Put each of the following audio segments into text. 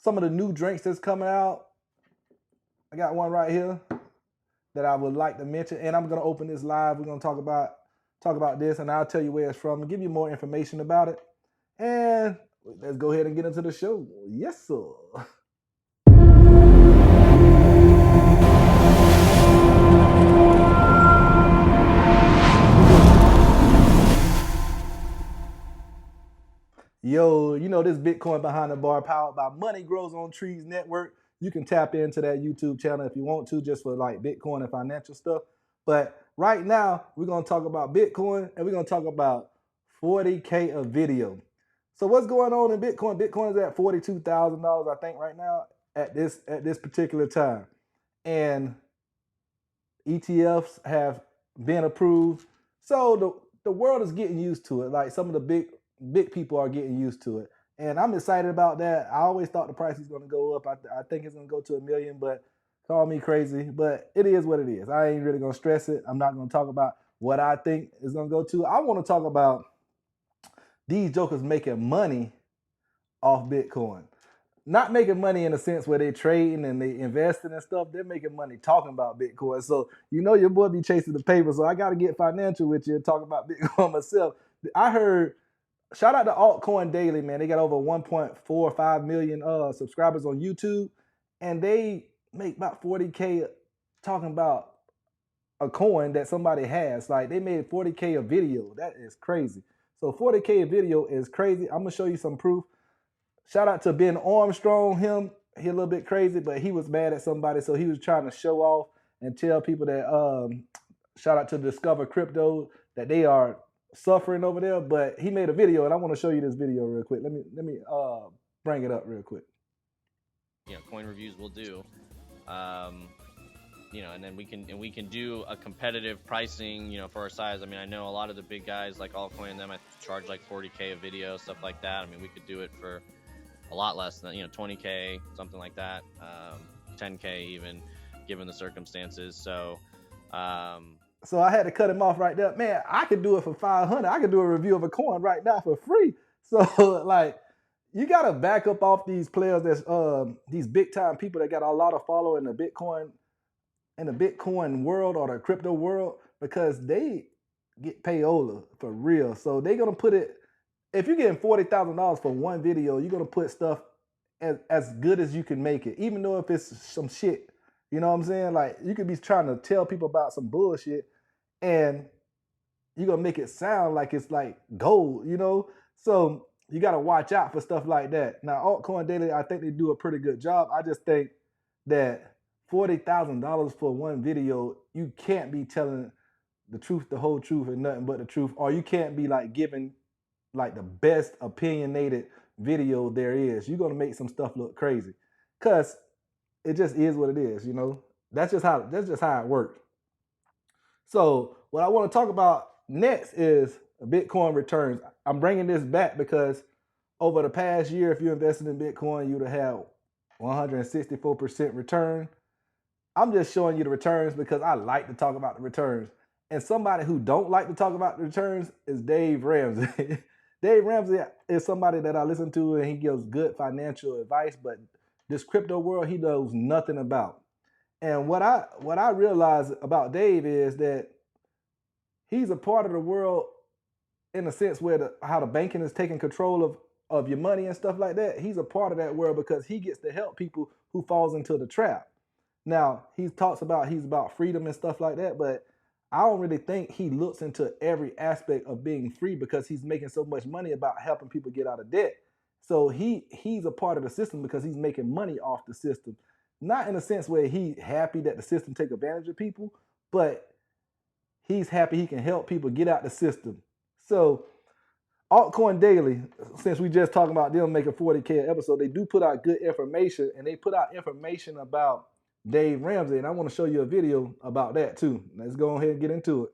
some of the new drinks that's coming out. I got one right here that I would like to mention, and I'm gonna open this live. We're gonna talk about this, and I'll tell you where it's from and give you more information about it. And let's go ahead and get into the show. Yes, sir. Yo, you know this Bitcoin Behind the Bar powered by Money Grows on Trees Network. You can tap into that YouTube channel if you want to, just for like Bitcoin and financial stuff. But right now, we're going to talk about Bitcoin, and we're going to talk about 40K a video. So what's going on in Bitcoin? Bitcoin is at $42,000, I think, right now at this particular time. And ETFs have been approved. So the world is getting used to it. Like some of the big people are getting used to it. And I'm excited about that. I always thought the price was going to go up. I think it's going to go to $1 million, but call me crazy. But it is what it is. I ain't really going to stress it. I'm not going to talk about what I think is going to go to. I want to talk about these jokers making money off Bitcoin. Not making money in a sense where they trading and they investing and stuff. They're making money talking about Bitcoin. So you know your boy be chasing the paper. So I got to get financial with you and talk about Bitcoin myself. I heard, shout out to Altcoin Daily, man. They got over 1.45 million subscribers on YouTube, and they make about 40K talking about a coin that somebody has. Like they made 40K a video. That is crazy. So 40K a video is crazy. I'm gonna show you some proof. Shout out to Ben Armstrong. He a little bit crazy, but he was mad at somebody, so he was trying to show off and tell people that shout out to Discover Crypto that they are suffering over there. But he made a video, and I want to show you this video real quick. Let me bring it up real quick. Coin reviews will do. And then we can do a competitive pricing, for our size. I mean, I know a lot of the big guys like Altcoin and them, I charge like 40K a video, stuff like that. I mean, we could do it for a lot less than 20K, something like that, 10K even, given the circumstances. So I had to cut him off right there. Man, I could do it for 500. I could do a review of a coin right now for free. So like, you gotta back up off these players that's these big time people that got a lot of follow in the Bitcoin world or the crypto world, because they get payola for real. So they're gonna put it, if you're getting $40,000 for one video, you're gonna put stuff as good as you can make it, even though if it's some shit. You know what I'm saying? Like you could be trying to tell people about some bullshit and you're gonna make it sound like it's like gold, So you gotta watch out for stuff like that. Now, Altcoin Daily, I think they do a pretty good job. I just think that $40,000 for one video, you can't be telling the truth, the whole truth, and nothing but the truth, or you can't be like giving like the best opinionated video there is. You're gonna make some stuff look crazy, cause it just is what it is. That's just how it works. So what I want to talk about next is Bitcoin returns. I'm bringing this back because over the past year, if you invested in Bitcoin, you'd have had 164% return. I'm just showing you the returns because I like to talk about the returns. And somebody who don't like to talk about the returns is Dave Ramsey. Dave Ramsey is somebody that I listen to, and he gives good financial advice, but this crypto world he knows nothing about. And what I realize about Dave is that he's a part of the world in a sense where how the banking is taking control of your money and stuff like that. He's a part of that world because he gets to help people who falls into the trap. Now, he talks about he's about freedom and stuff like that, but I don't really think he looks into every aspect of being free because he's making so much money about helping people get out of debt. So he's a part of the system because he's making money off the system. Not in a sense where he's happy that the system take advantage of people, but he's happy he can help people get out the system. So Altcoin Daily, since we just talking about them making 40K an episode, they do put out good information, and they put out information about Dave Ramsey, and I want to show you a video about that too. Let's go ahead and get into it.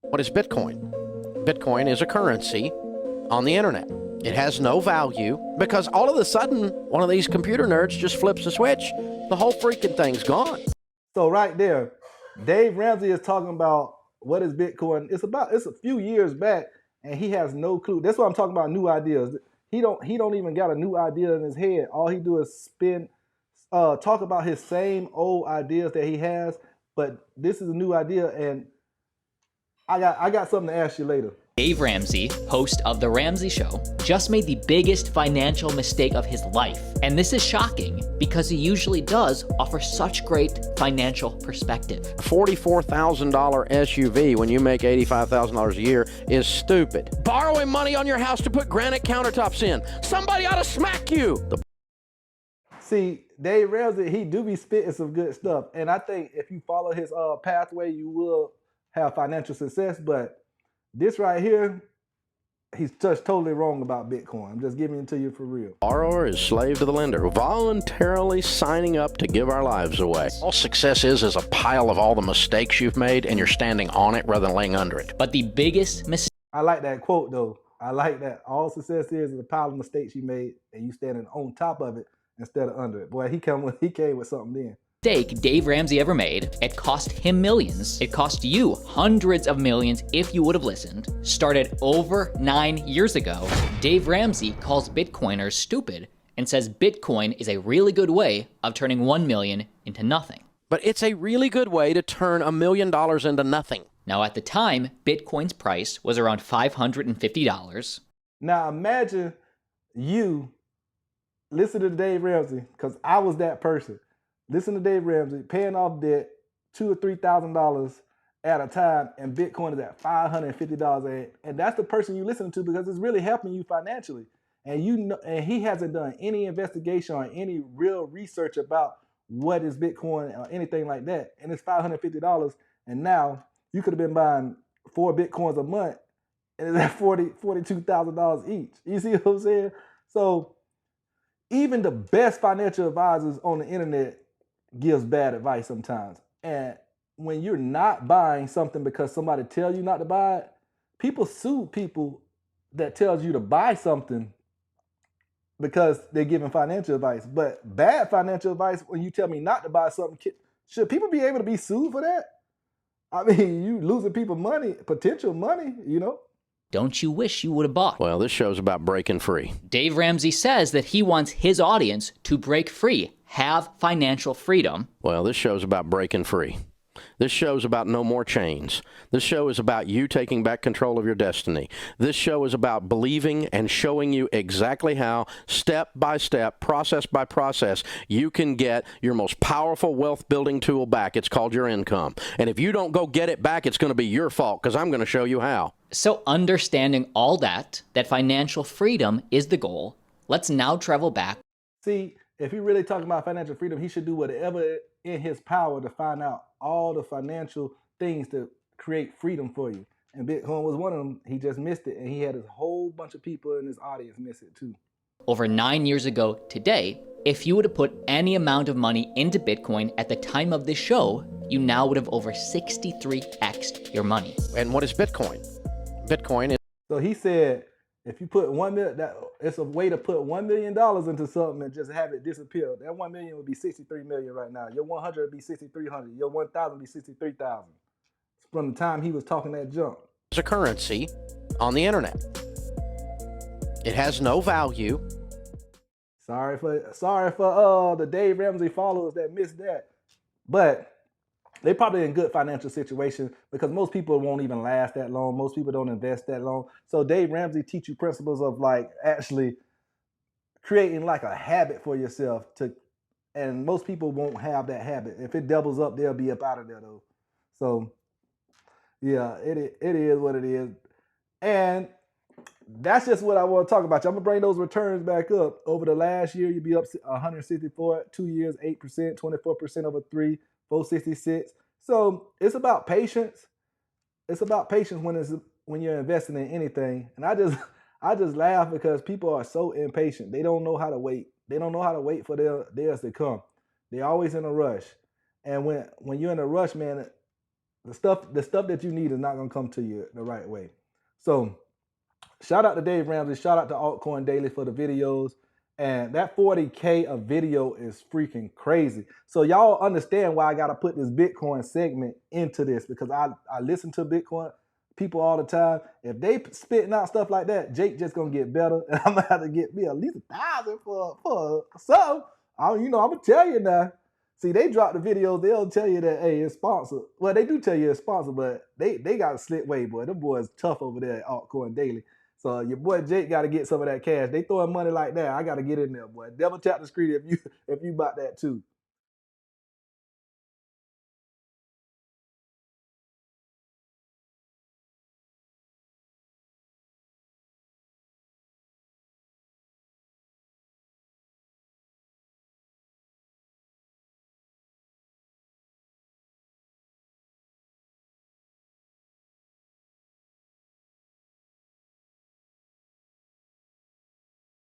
What is Bitcoin? Bitcoin is a currency on the internet. It has no value because all of a sudden, one of these computer nerds just flips a switch. The whole freaking thing's gone. So right there, Dave Ramsey is talking about what is Bitcoin. It's a few years back, and he has no clue. That's why I'm talking about new ideas. he don't even got a new idea in his head. All he do is talk about his same old ideas that he has, but this is a new idea, and I got something to ask you later. Dave Ramsey, host of The Ramsey Show, just made the biggest financial mistake of his life. And this is shocking because he usually does offer such great financial perspective. A $44,000 SUV when you make $85,000 a year is stupid. Borrowing money on your house to put granite countertops in. Somebody ought to smack you. See, Dave Ramsey, he do be spitting some good stuff. And I think if you follow his pathway, you will have financial success. But this right here, he's just totally wrong about Bitcoin. I'm just giving it to you for real. Borrower is slave to the lender, voluntarily signing up to give our lives away. All success is a pile of all the mistakes you've made, and you're standing on it rather than laying under it. But the biggest mistake... I like that quote, though. I like that. All success is a pile of mistakes you made, and you standing on top of it instead of under it. Boy, he came with something then. Dave Ramsey ever made. It cost him millions. It cost you hundreds of millions if you would have listened. Started over 9 years ago. Dave Ramsey calls Bitcoiners stupid and says Bitcoin is a really good way of turning 1 million into nothing. But it's a really good way to turn $1 million into nothing. Now, at the time, Bitcoin's price was around $550. Now, imagine you listen to Dave Ramsey, because I was that person. Listen to Dave Ramsey, paying off debt, $2,000 or $3,000 at a time, and Bitcoin is at $550. And that's the person you listen to because it's really helping you financially. And you know, and he hasn't done any investigation or any real research about what is Bitcoin or anything like that. And it's $550. And now you could have been buying 4 Bitcoins a month, and it's at $42,000 each. You see what I'm saying? So even the best financial advisors on the internet gives bad advice sometimes. And when you're not buying something because somebody tells you not to buy it, people sue people that tells you to buy something because they're giving financial advice. But bad financial advice, when you tell me not to buy something, should people be able to be sued for that? I mean, you losing people money, potential money, you know? Don't you wish you would have bought? Well, this show's about breaking free. Dave Ramsey says that he wants his audience to break free, have financial freedom. Well, this show's about breaking free. This show's about no more chains. This show is about you taking back control of your destiny. This show is about believing and showing you exactly how, step by step, process by process, you can get your most powerful wealth building tool back. It's called your income. And if you don't go get it back, it's going to be your fault because I'm going to show you how. So understanding all that financial freedom is the goal, let's now travel back. See, if he really talking about financial freedom, he should do whatever in his power to find out all the financial things to create freedom for you. And Bitcoin was one of them. He just missed it, and he had a whole bunch of people in his audience miss it too. Over 9 years ago today, if you would have put any amount of money into Bitcoin at the time of this show, you now would have over 63x'd your money. And what is Bitcoin? Bitcoin is... So he said, if you put $1 million, it's a way to put $1 million into something and just have it disappear. That 1 million would be 63 million right now. Your 100 would be 6,300. Your 1,000 would be 63,000. From the time he was talking that junk. It's a currency on the internet. It has no value. Sorry for the Dave Ramsey followers that missed that, but they're probably in good financial situation because most people won't even last that long. Most people don't invest that long. So Dave Ramsey teach you principles of like actually creating like a habit for yourself and most people won't have that habit. If it doubles up, they'll be up out of there though. So yeah, it is what it is. And that's just what I want to talk about. I'm gonna bring those returns back up. Over the last year, you'd be up 164, 2 years, 8%, 24% over 3, 466. So it's about patience. It's about patience when you're investing in anything. And I just laugh because people are so impatient. They don't know how to wait. They don't know how to wait for theirs to come. They're always in a rush. And when you're in a rush, man, the stuff that you need is not gonna come to you the right way. So shout out to Dave Ramsey. Shout out to Altcoin Daily for the videos. And that 40K of video is freaking crazy. So y'all understand why I got to put this Bitcoin segment into this because I listen to Bitcoin people all the time. If they spitting out stuff like that, Jake just gonna get better, and I'm gonna have to get me at least 1,000 for something. I'm gonna tell you now. See, they drop the videos, they'll tell you that, hey, it's sponsored. Well, they do tell you it's sponsored, but they got a slick way, boy. Them boys tough over there at Altcoin Daily. So your boy Jake got to get some of that cash. They throwing money like that. I got to get in there, boy. Double tap the screen if you bought that too.